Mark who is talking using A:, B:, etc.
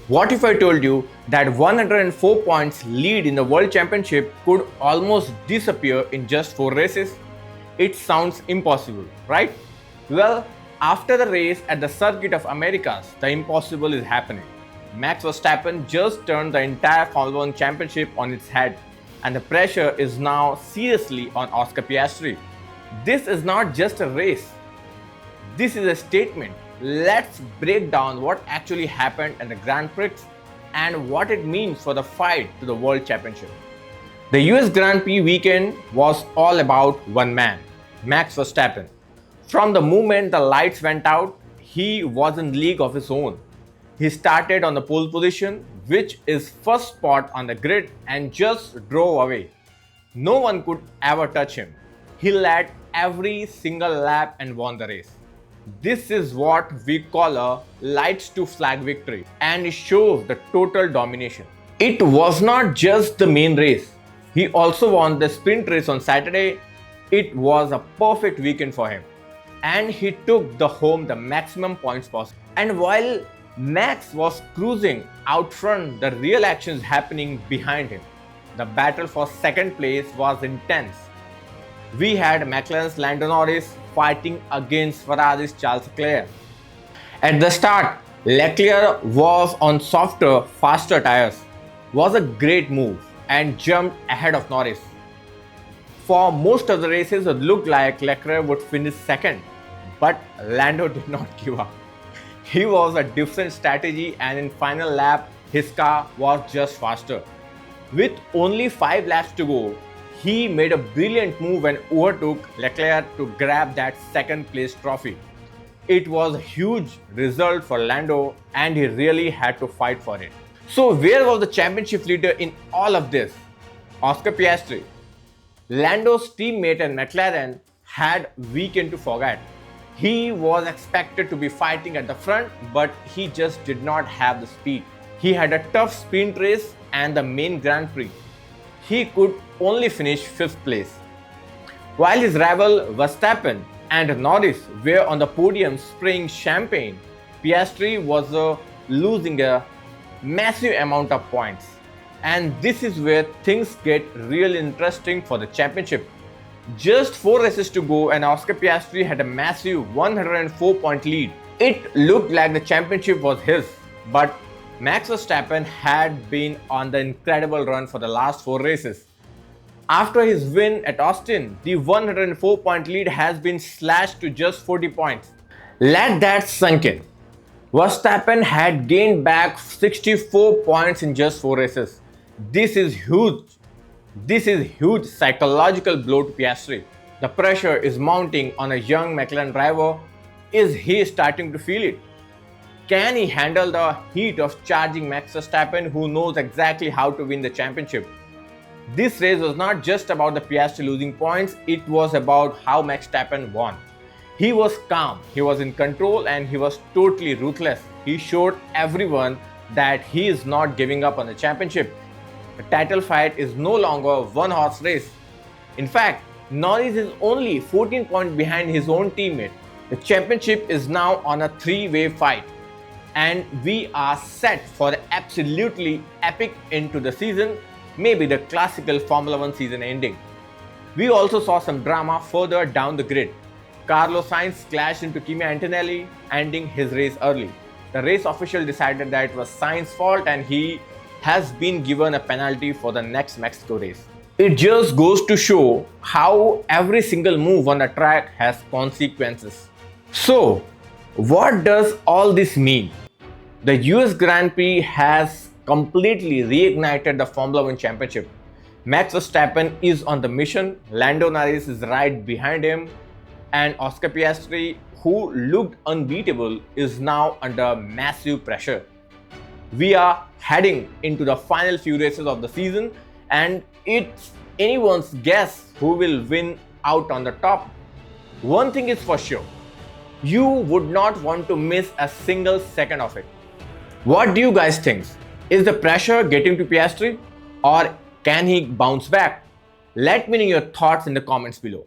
A: What if I told you that 104 points lead in the World Championship could almost disappear in just 4 races? It sounds impossible, right? Well, after the race at the Circuit of Americas, the impossible is happening. Max Verstappen just turned the entire Formula 1 championship on its head, and the pressure is now seriously on Oscar Piastri. This is not just a race, this is a statement. Let's break down what actually happened at the Grand Prix and what it means for the fight to the World Championship. The US Grand Prix weekend was all about one man, Max Verstappen. From the moment the lights went out, he was in league of his own. He started on the pole position, which is first spot on the grid, and just drove away. No one could ever touch him. He led every single lap and won the race. This is what we call a lights to flag victory, and it shows the total domination. It was not just the main race. He also won the sprint race on Saturday. It was a perfect weekend for him, and he took the maximum points possible. And while Max was cruising out front, the real action is happening behind him. The battle for second place was intense. We had McLaren's Lando Norris fighting against Ferrari's Charles Leclerc. At the start, Leclerc was on softer, faster tires. Was a great move and jumped ahead of Norris. For most of the races, it looked like Leclerc would finish second, but Lando did not give up. He was a different strategy, and in final lap, his car was just faster. With only 5 laps to go, he made a brilliant move and overtook Leclerc to grab that second place trophy. It was a huge result for Lando, and he really had to fight for it. So where was the championship leader in all of this? Oscar Piastri. Lando's teammate and McLaren had weekend to forget. He was expected to be fighting at the front, but he just did not have the speed. He had a tough sprint race and the main Grand Prix. He could only finish 5th place. While his rival Verstappen and Norris were on the podium spraying champagne, Piastri was losing a massive amount of points. And this is where things get really interesting for the championship. Just 4 races to go, and Oscar Piastri had a massive 104 point lead. It looked like the championship was his, but Max Verstappen had been on the incredible run for the last 4 races. After his win at Austin, the 104 point lead has been slashed to just 40 points. Let that sink in. Verstappen had gained back 64 points in just 4 races. This is huge. This is huge psychological blow to Piastri. The pressure is mounting on a young McLaren driver. Is he starting to feel it? Can he handle the heat of charging Max Verstappen, who knows exactly how to win the championship? This race was not just about the Piastri losing points, it was about how Max Verstappen won. He was calm, he was in control, and he was totally ruthless. He showed everyone that he is not giving up on the championship. The title fight is no longer a one-horse race. In fact, Norris is only 14 points behind his own teammate. The championship is now on a 3-way fight, and we are set for an absolutely epic end to the season, maybe the classical Formula 1 season ending. We also saw some drama further down the grid. Carlos Sainz clashed into Kimi Antonelli, ending his race early. The race official decided that it was Sainz's fault, and he has been given a penalty for the next Mexico race. It just goes to show how every single move on the track has consequences. So, what does all this mean? The US Grand Prix has completely reignited the Formula 1 championship. Max Verstappen is on the mission, Lando Norris is right behind him, and Oscar Piastri, who looked unbeatable, is now under massive pressure. We are heading into the final few races of the season, and it's anyone's guess who will win out on the top. One thing is for sure, you would not want to miss a single second of it. What do you guys think? Is the pressure getting to Piastri, or can he bounce back? Let me know your thoughts in the comments below.